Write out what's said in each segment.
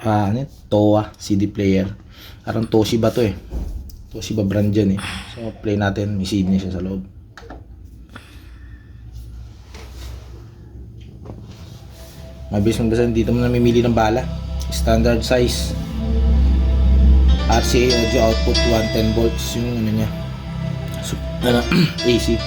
TOA CD player. Parang Toshiba to eh. Toshiba brand yan eh. So play natin, may CD niya siya sa loob. Mabilis magbasan, dito mo namimili ng bala. Standard size. RCA audio output 110 volts yung ano niya. So, AC.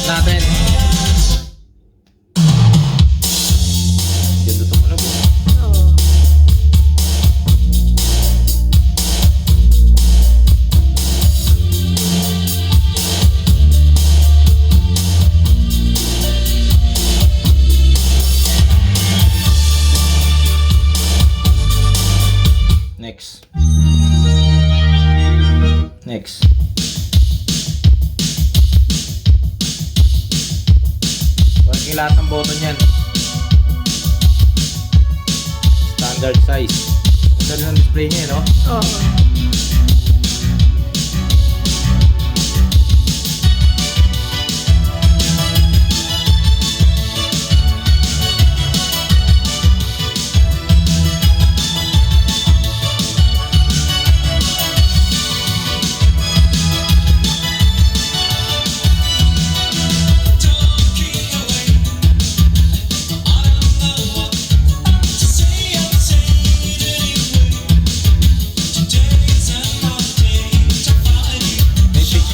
Natin. Ganda ito mo na po. Next. Next. Working lahat ng button yan. Standard size. Madali ng display niya, no? Oo.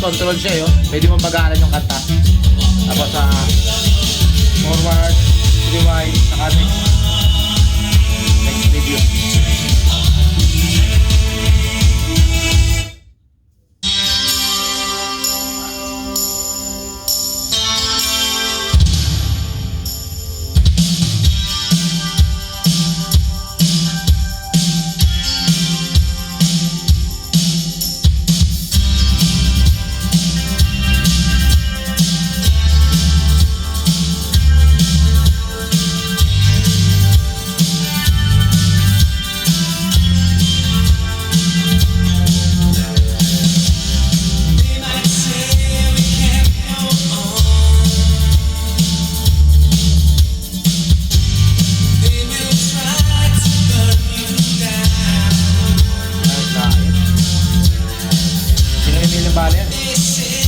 Control siya yun. Pwede mong pag-aalan yung kanta. Tapos sa forward, rewind, saka next review. Bale yan.